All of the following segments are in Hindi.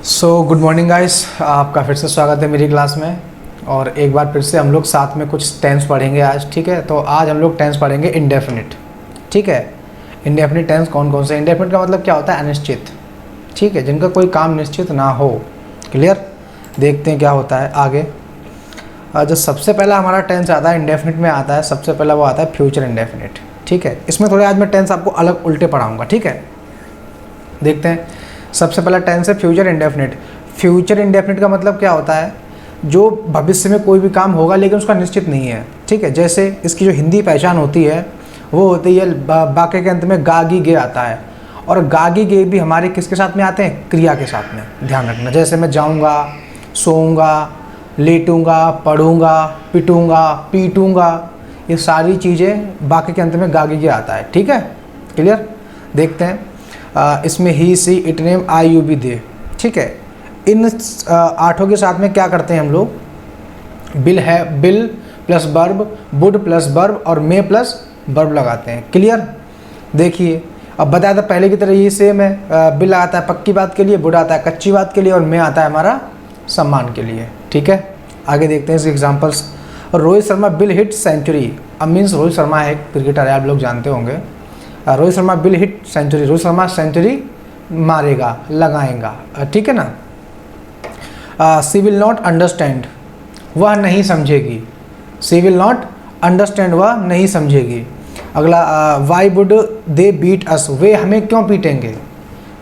गुड मॉर्निंग गाइस, आपका फिर से स्वागत है मेरी क्लास में। और एक बार फिर से हम लोग साथ में कुछ टेंस पढ़ेंगे आज। ठीक है, तो आज हम लोग टेंस पढ़ेंगे इंडेफिनिट। ठीक है, इंडेफिनिट टेंस कौन कौन से। इंडेफिनिट का मतलब क्या होता है? अनिश्चित। ठीक है, जिनका कोई काम निश्चित ना हो। क्लियर। देखते हैं क्या होता है आगे। जो सबसे पहला हमारा टेंस आता है इंडेफिनिट में आता है, सबसे पहला वो आता है फ्यूचर इंडेफिनिट। ठीक है, इसमें थोड़े आज मैं टेंस आपको अलग उल्टे पढ़ाऊँगा। ठीक है, देखते हैं। सबसे पहला टेंस है फ्यूचर इंडेफिनिट। फ्यूचर इंडेफिनिट का मतलब क्या होता है? जो भविष्य में कोई भी काम होगा लेकिन उसका निश्चित नहीं है। ठीक है, जैसे इसकी जो हिंदी पहचान होती है वो होती है वाक्य के अंत में गा गी गे आता है। और गा गी गे भी हमारे किसके साथ में आते हैं? क्रिया के साथ में। ध्यान रखना, जैसे मैं जाऊँगा, सोऊंगा, लेटूंगा, पढ़ूंगा, पिटूंगा, पीटूंगा, ये सारी चीज़ें वाक्य के अंत में गा गी गे आता है। ठीक है, क्लियर। देखते हैं। इसमें he, she, it, name, I, you, we, they. ठीक है, इन आठों के साथ में क्या करते हैं हम लोग? बिल है, bill plus verb, would plus verb और मे प्लस वर्ब लगाते हैं। क्लियर। देखिए, अब बताया था पहले की तरह ये सेम है। बिल आता है पक्की बात के लिए, वुड आता है कच्ची बात के लिए और मे आता है हमारा सम्मान के लिए। ठीक है, आगे देखते हैं इसके examples. Rohit Sharma will hit century. अब मीन्स रोहित शर्मा है क्रिकेटर है, आप लोग जानते होंगे। Rohit Sharma will hit century, Rohit Sharma century मारेगा, लगाएगा। ठीक है ना। सी विल नॉट अंडरस्टैंड, वह नहीं समझेगी। सी विल नॉट अंडरस्टैंड, वह नहीं समझेगी। अगला, why would they beat us, वे हमें क्यों पीटेंगे।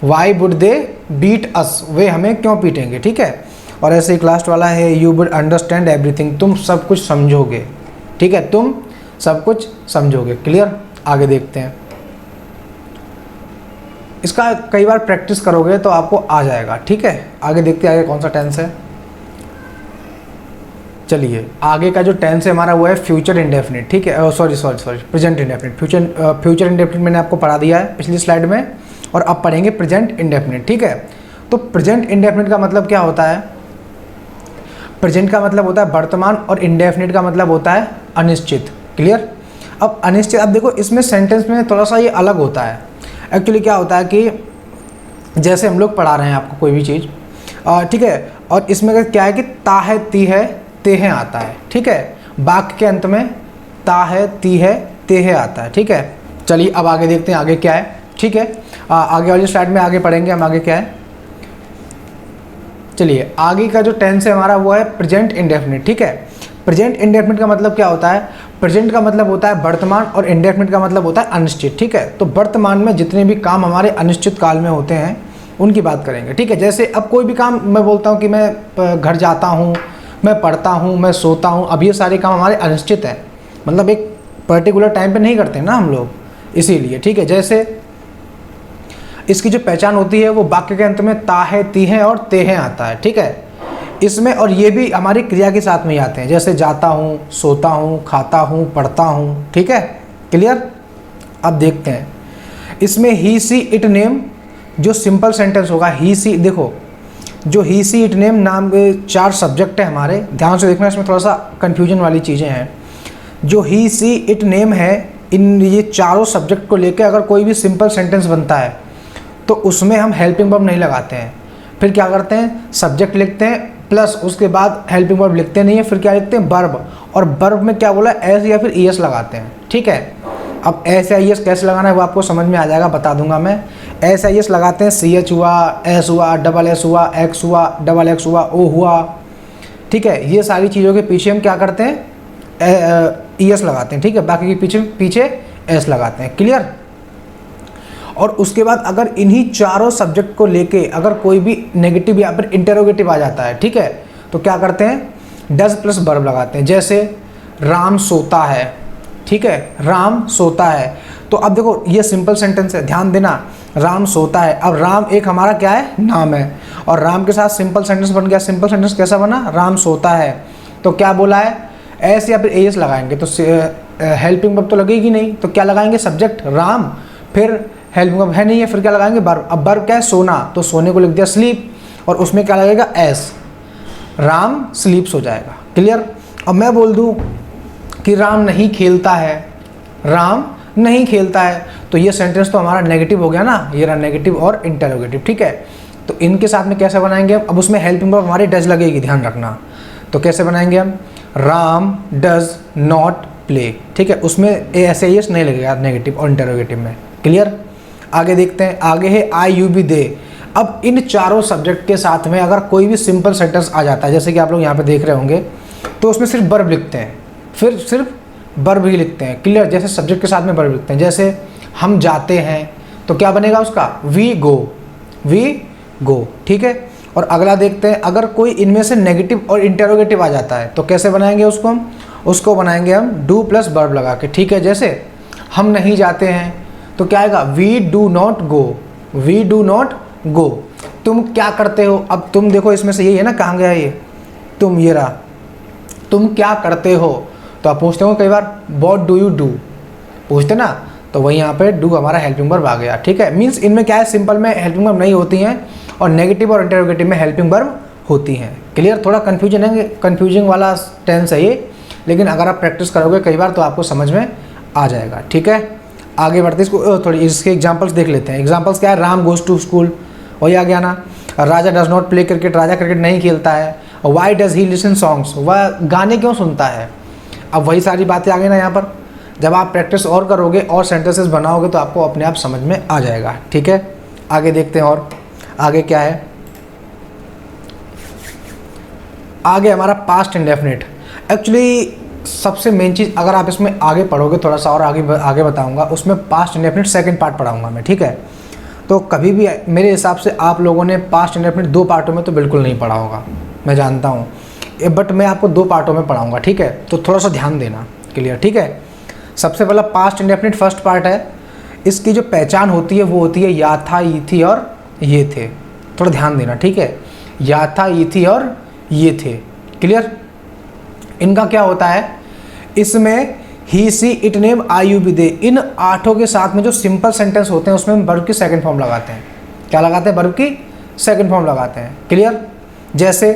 Why would they beat us, वे हमें क्यों पीटेंगे। ठीक है, और ऐसे ही लास्ट वाला है यू वुड अंडरस्टैंड एवरीथिंग, तुम सब कुछ समझोगे। ठीक है, तुम सब कुछ समझोगे। क्लियर। आगे देखते हैं। इसका कई बार प्रैक्टिस करोगे तो आपको आ जाएगा। ठीक है, आगे देखते हैं आगे कौन सा टेंस है। चलिए, आगे का जो टेंस है हमारा वो है फ्यूचर इंडेफिनिट। ठीक है, sorry present indefinite. Future indefinite मैंने आपको पढ़ा दिया है पिछली स्लाइड में, और अब पढ़ेंगे प्रेजेंट इंडेफिनिट। ठीक है, तो प्रेजेंट इंडेफिनिट का मतलब क्या होता है? प्रेजेंट का मतलब होता है वर्तमान और इंडेफिनिट का मतलब होता है अनिश्चित। क्लियर। अब अनिश्चित, अब देखो इसमें सेंटेंस में थोड़ा सा ये अलग होता है। एक्चुअली क्या होता है कि जैसे हम लोग पढ़ा रहे हैं आपको कोई भी चीज़, ठीक है, और इसमें क्या है कि ता है, ती है, ते है आता है। ठीक है, वाक्य के अंत में ता है, ती है, ते है आता है। ठीक है, चलिए अब आगे देखते हैं आगे क्या है। ठीक है, आगे वाली स्लाइड में आगे पढ़ेंगे हम आगे क्या है। चलिए, आगे का जो टेंस है हमारा वो है प्रेजेंट इंडेफिनिट। ठीक है, प्रेजेंट इंडेफिनिट का मतलब क्या होता है? प्रेजेंट का मतलब होता है वर्तमान और इंडेफिनिट का मतलब होता है अनिश्चित। ठीक है, तो वर्तमान में जितने भी काम हमारे अनिश्चित काल में होते हैं उनकी बात करेंगे। ठीक है, जैसे अब कोई भी काम मैं बोलता हूँ कि मैं घर जाता हूँ, मैं पढ़ता हूँ, मैं सोता हूँ, अब ये सारे काम हमारे अनिश्चित हैं, मतलब एक पर्टिकुलर टाइम पे नहीं करते ना हम लोग, इसीलिए। ठीक है, जैसे इसकी जो पहचान होती है वो वाक्य के अंत में ता है, ती है और ते है आता है। ठीक है, इसमें, और ये भी हमारी क्रिया के साथ में ही आते हैं, जैसे जाता हूँ, सोता हूँ, खाता हूँ, पढ़ता हूँ। ठीक है, क्लियर। अब देखते हैं इसमें ही, सी, इट, नेम जो सिंपल सेंटेंस होगा। ही, सी, देखो जो ही, सी, इट, नेम नाम के 4 सब्जेक्ट है हमारे, ध्यान से देखना, इसमें थोड़ा सा कन्फ्यूजन वाली चीज़ें हैं। जो ही, सी, इट, नेम है, इन ये चारों सब्जेक्ट को लेकर अगर कोई भी सिंपल सेंटेंस बनता है तो उसमें हम हेल्पिंग वर्ब नहीं लगाते हैं। फिर क्या करते हैं? सब्जेक्ट लिखते हैं प्लस उसके बाद हेल्पिंग वर्ब लिखते नहीं है, फिर क्या लिखते हैं? वर्ब। और वर्ब में क्या बोला? एस या फिर ईएस लगाते हैं। ठीक है, अब एस या ईएस कैसे लगाना है वो आपको समझ में आ जाएगा, बता दूंगा मैं। एस या ईएस लगाते हैं, सी एच हुआ, एस हुआ, डबल एस हुआ, एक्स हुआ, डबल एक्स हुआ, ओ हुआ। ठीक है, ये सारी चीज़ों के पीछे हम क्या करते हैं? ईएस लगाते हैं। ठीक है, बाकी के पीछे एस लगाते हैं। क्लियर। और उसके बाद अगर इन्हीं चारों सब्जेक्ट को लेके अगर कोई भी नेगेटिव या फिर इंटरोगेटिव आ जाता है, ठीक है, तो क्या करते हैं? डज प्लस वर्ब लगाते हैं। जैसे राम सोता है। ठीक है, राम सोता है। तो अब देखो ये सिंपल सेंटेंस है, ध्यान देना, राम सोता है। अब राम एक हमारा क्या है? नाम है, और राम के साथ सिंपल सेंटेंस बन गया। सिंपल सेंटेंस कैसा बना? राम सोता है। तो क्या बोला है? एस या फिर एस लगाएंगे तो हेल्पिंग वर्ब तो लगेगी नहीं, तो क्या लगाएंगे? सब्जेक्ट राम, फिर हेल्पिंग वर्ब है नहीं है, फिर क्या लगाएंगे? वर्ब। अब वर्ब क्या है? सोना, तो सोने को लिख दिया स्लीप, और उसमें क्या लगेगा? एस, राम स्लीप्स हो जाएगा। क्लियर। अब मैं बोल दूं कि राम नहीं खेलता है, राम नहीं खेलता है, तो ये सेंटेंस तो हमारा नेगेटिव हो गया ना, ये रहा नेगेटिव और इंटरोगेटिव। ठीक है, तो इनके साथ में कैसे बनाएंगे हम, अब उसमें हेल्पिंग वर्ब हमारी डज लगेगी, ध्यान रखना। तो कैसे बनाएंगे हम, राम डज नॉट प्ले, ठीक है, उसमें एस नहीं लगेगा नेगेटिव और इंटरोगेटिव में। क्लियर। आगे देखते हैं, आगे है आई यू बी दे। अब इन चारों सब्जेक्ट के साथ में अगर कोई भी सिंपल सेंटेंस आ जाता है, जैसे कि आप लोग यहाँ पे देख रहे होंगे, तो उसमें सिर्फ वर्ब लिखते हैं, फिर सिर्फ वर्ब ही लिखते हैं। क्लियर। जैसे सब्जेक्ट के साथ में वर्ब लिखते हैं, जैसे हम जाते हैं तो क्या बनेगा उसका, वी गो, वी गो, ठीक है। और अगला देखते हैं, अगर कोई इनमें से नेगेटिव और इंटरोगेटिव आ जाता है तो कैसे बनाएंगे उसको हम, उसको बनाएंगे हम डू प्लस वर्ब लगा के, ठीक है। जैसे हम नहीं जाते हैं तो क्या आएगा, we do not go, we do not go. तुम क्या करते हो, अब तुम देखो इसमें से यही है ना, कहाँ गया ये तुम, ये रहा, तुम क्या करते हो। तो आप पूछते हो कई बार व्हाट डू यू डू, पूछते ना, तो वही यहाँ पे डू हमारा हेल्पिंग वर्ब आ गया, ठीक है। मीन्स इनमें क्या है, सिंपल में हेल्पिंग वर्ब नहीं होती हैं और नेगेटिव और इंटरोगेटिव में हेल्पिंग वर्ब होती हैं। क्लियर। थोड़ा कन्फ्यूजन है, कन्फ्यूजिंग वाला टेंस है ये, लेकिन अगर आप प्रैक्टिस करोगे कई बार तो आपको समझ में आ जाएगा, ठीक है। आगे बढ़ते इसको थोड़ी इसके एग्जांपल्स देख लेते हैं। एग्जांपल्स क्या है, राम गोज टू स्कूल, वही आ गया ना। Raja does not play cricket, Raja cricket नहीं खेलता है। Why does he listen songs, वह गाने क्यों सुनता है। अब वही सारी बातें आ गई ना यहाँ पर। जब आप प्रैक्टिस और करोगे और सेंटेंसेस बनाओगे तो आपको अपने आप समझ में आ जाएगा, ठीक है। आगे देखते हैं, और आगे क्या है, आगे हमारा पास्ट इंडेफिनिट। एक्चुअली सबसे मेन चीज़, अगर आप इसमें आगे पढ़ोगे थोड़ा सा और आगे बताऊंगा, उसमें पास्ट इंडेफिनिट सेकंड पार्ट पढ़ाऊंगा मैं, ठीक है। तो कभी भी मेरे हिसाब से आप लोगों ने पास्ट इंडेफिनिट 2 पार्टों में तो बिल्कुल नहीं पढ़ा होगा, मैं जानता हूँ, बट मैं आपको 2 पार्टों में पढ़ाऊंगा, ठीक है। तो थोड़ा सा ध्यान देना। क्लियर, ठीक है। सबसे पहला पास्ट इंडेफिनिट फर्स्ट पार्ट है, इसकी जो पहचान होती है वो होती है या था, ये थी और ये थे। थोड़ा ध्यान देना, ठीक है। या था, ये थी और ये थे। क्लियर। इनका क्या होता है, इसमें he she it name I you we they, इन 8 के साथ में जो सिंपल सेंटेंस होते हैं उसमें हम वर्ब की सेकंड फॉर्म लगाते हैं। क्या लगाते हैं, वर्ब की सेकंड फॉर्म लगाते हैं। क्लियर। जैसे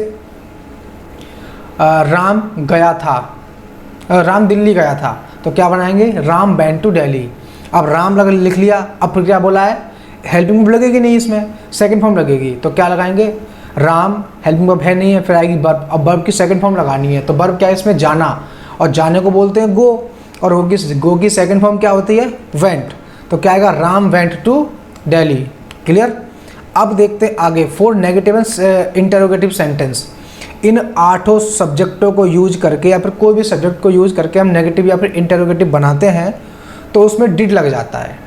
राम गया था, राम दिल्ली गया था, तो क्या बनाएंगे, राम वेंट टू दिल्ली। अब राम लिख लिया, अब फिर क्या बोला है, हेल्पिंग वर्ब लगेगी नहीं, इसमें सेकंड फॉर्म लगेगी, तो क्या लगाएंगे, राम हेल्पिंग वर्ब है नहीं है, फिर आएगी वर्ब। अब वर्ब की सेकंड फॉर्म लगानी है, तो वर्ब क्या है इसमें, जाना, और जाने को बोलते हैं गो, और गो की सेकंड फॉर्म क्या होती है, वेंट। तो क्या आएगा, Ram went to Delhi. Clear. अब देखते हैं आगे, for negative and interrogative sentence. इन 8 सब्जेक्टों को यूज करके या फिर कोई भी सब्जेक्ट को यूज करके हम नेगेटिव या फिर इंटरोगेटिव बनाते हैं, तो उसमें डिड लग जाता है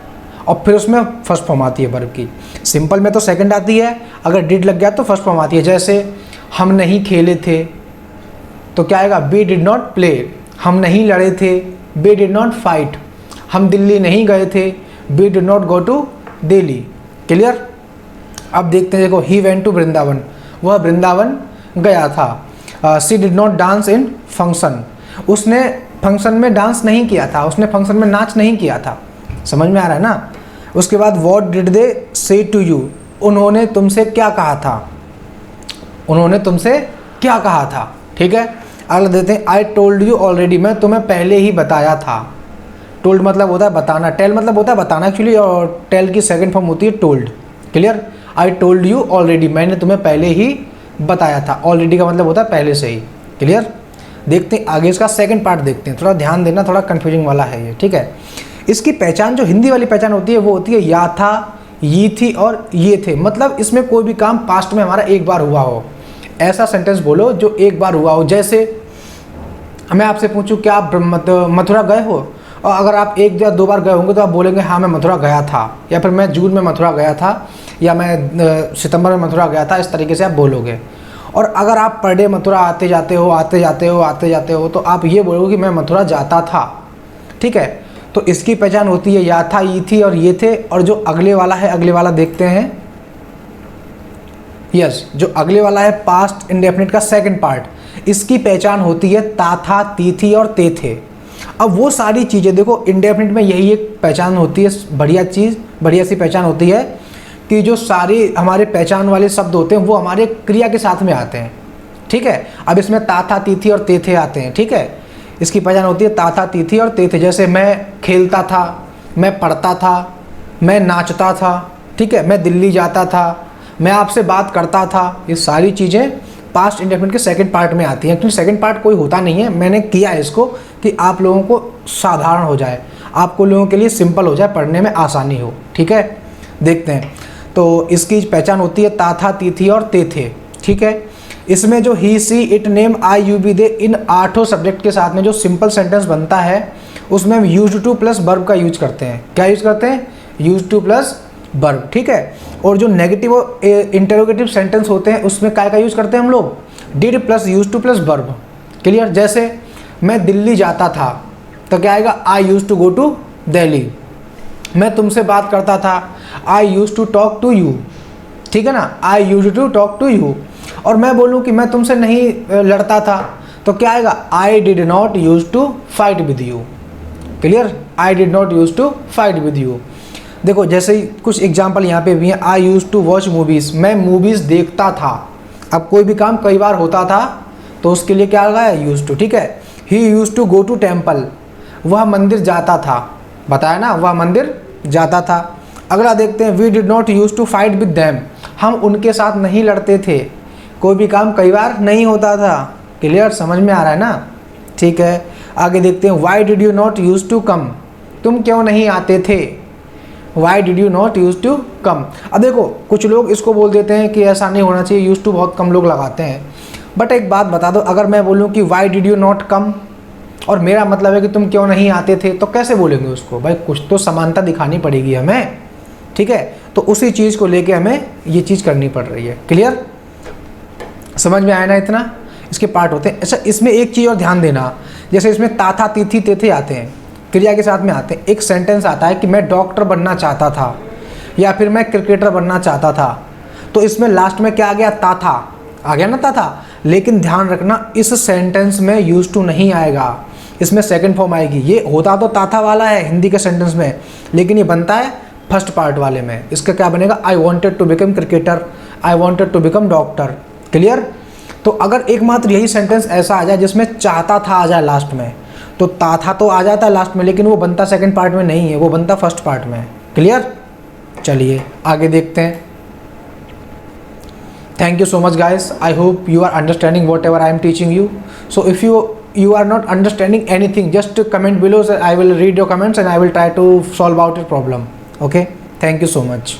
और फिर उसमें फर्स्ट फॉर्म आती है वर्ब की। सिंपल में तो सेकंड आती है, अगर डिड लग गया तो फर्स्ट फॉर्म आती है। जैसे हम नहीं खेले थे, तो क्या आएगा, वी डिड नॉट प्ले। हम नहीं लड़े थे, वी डिड नॉट फाइट। हम दिल्ली नहीं गए थे, we did not go to Delhi. Clear. अब देखते हैं, देखो, ही वेंट टू वृंदावन, वह वृंदावन गया था। She did not dance in function, उसने फंक्शन में डांस नहीं किया था, उसने फंक्शन में नाच नहीं किया था। समझ में आ रहा है ना। उसके बाद व्हाट डिड दे से टू यू, उन्होंने तुमसे क्या कहा था, उन्होंने तुमसे क्या कहा था। ठीक है। अगला देते हैं, आई टोल्ड यू ऑलरेडी, मैं तुम्हें पहले ही बताया था। टोल्ड मतलब होता है बताना, टेल मतलब होता है बताना एक्चुअली, और टेल की सेकंड फॉर्म होती है told. Clear. I told you already, मैंने तुम्हें पहले ही बताया था। ऑलरेडी का मतलब होता है पहले से ही। क्लियर। देखते हैं आगे इसका सेकंड पार्ट देखते हैं, थोड़ा ध्यान देना, थोड़ा कंफ्यूजिंग वाला है ये। ठीक है। इसकी पहचान जो हिंदी वाली पहचान होती है वो होती है या था, ये थी और ये थे। मतलब इसमें कोई भी काम पास्ट में हमारा एक बार हुआ हो, ऐसा सेंटेंस बोलो जो एक बार हुआ हो। जैसे मैं आपसे पूछूं क्या आप मथुरा गए हो, और अगर आप 1 या 2 बार गए होंगे तो आप बोलेंगे हाँ मैं मथुरा गया था, या फिर मैं जून में मथुरा गया था, या मैं सितंबर में मथुरा गया था। इस तरीके से आप बोलोगे। और अगर आप पर डे मथुरा आते जाते हो तो आप ये बोलोगे कि मैं मथुरा जाता था। ठीक है। तो इसकी पहचान होती है या था, ये थी और ये थे। और जो अगले वाला है, अगले वाला देखते हैं। यस, जो अगले वाला है पास्ट इंडेफिनिट का सेकंड पार्ट, इसकी पहचान होती है ता था, ती थी और ते थे। अब वो सारी चीज़ें देखो, इंडेफिनिट में यही एक पहचान होती है, बढ़िया सी पहचान होती है कि जो सारे हमारे पहचान वाले शब्द होते हैं वो हमारे क्रिया के साथ में आते हैं। ठीक है। अब इसमें ता था, ती थी और ते थे आते हैं। ठीक है। इसकी पहचान होती है ता था, ती थी और ते थे। जैसे मैं खेलता था, मैं पढ़ता था, मैं नाचता था। ठीक है। मैं दिल्ली जाता था, मैं आपसे बात करता था, ये सारी चीज़ें पास्ट इंडेफिनिट के सेकंड पार्ट में आती हैं। क्योंकि सेकंड पार्ट कोई होता नहीं है, मैंने किया है इसको कि आप लोगों को साधारण हो जाए, आपको लोगों के लिए सिंपल हो जाए, पढ़ने में आसानी हो। ठीक है, देखते हैं। तो इसकी पहचान होती है ता था, ती थी और ते थे। ठीक है, इसमें जो he she it name I you we they, इन 8 सब्जेक्ट के साथ में जो सिंपल सेंटेंस बनता है उसमें हम यूज टू प्लस वर्ब का यूज करते हैं। क्या यूज करते हैं? Use to plus verb. ठीक है, और जो नेगेटिव और इंटरोगेटिव सेंटेंस होते हैं उसमें काय का यूज करते हैं हम लोग? Did plus use to plus verb. Clear? जैसे मैं दिल्ली जाता था तो क्या आएगा? I use to go to Delhi. मैं तुमसे बात करता था, I use to talk to you. ठीक है ना, I use to talk to you. और मैं बोलूँ कि मैं तुमसे नहीं लड़ता था तो क्या आएगा? I did not use to fight with you. Clear? I did not use to fight with you. देखो जैसे ही कुछ एग्जाम्पल यहाँ पे भी हैं। I use to watch movies, मैं मूवीज़ देखता था। अब कोई भी काम कई बार होता था तो उसके लिए क्या लगा है? Use to. ठीक है, he use to go to temple, वह मंदिर जाता था। बताया ना, वह मंदिर जाता था। अगला देखते हैं, we did not use to fight with them, हम उनके साथ नहीं लड़ते थे। कोई भी काम कई बार नहीं होता था। क्लियर? समझ में आ रहा है ना? ठीक है, आगे देखते हैं, why did you not use to come, तुम क्यों नहीं आते थे? Why did you not use to come. अब देखो कुछ लोग इसको बोल देते हैं कि ऐसा नहीं होना चाहिए, यूज टू बहुत कम लोग लगाते हैं। बट एक बात बता दो, अगर मैं बोलूँ कि Y did you not come और मेरा मतलब है कि तुम क्यों नहीं आते थे, तो कैसे बोलेंगे उसको? भाई कुछ तो समानता दिखानी पड़ेगी हमें। ठीक है, तो उसी चीज़ को लेके हमें ये चीज़ करनी पड़ रही है। क्लियर? समझ में आया ना? इतना इसके पार्ट होते हैं। अच्छा, इसमें एक चीज़ और ध्यान देना, जैसे इसमें ता था, ती थी, ते थे आते हैं, क्रिया के साथ में आते हैं। एक सेंटेंस आता है कि मैं डॉक्टर बनना चाहता था या फिर मैं क्रिकेटर बनना चाहता था, तो इसमें लास्ट में क्या आ गया? ता था आ गया ना, ता था। लेकिन ध्यान रखना, इस सेंटेंस में यूज टू नहीं आएगा, इसमें सेकंड फॉर्म आएगी। ये होता तो ता था वाला है हिंदी के सेंटेंस में, लेकिन ये बनता है फर्स्ट पार्ट वाले में। इसका क्या बनेगा? I wanted to become cricketer, I wanted to become doctor. Clear? तो अगर एकमात्र यही सेंटेंस ऐसा आ जाए जिसमें चाहता था आ जाए लास्ट में, तो ता था तो आ जाता है लास्ट में, लेकिन वो बनता सेकंड पार्ट में नहीं है, वो बनता फर्स्ट पार्ट में। क्लियर? चलिए आगे देखते हैं। Thank you so much guys, I hope you are understanding whatever I am teaching you. So if you are not understanding anything, just comment below, so I will read your comments and I will try to solve out your problem. Okay, thank you so much.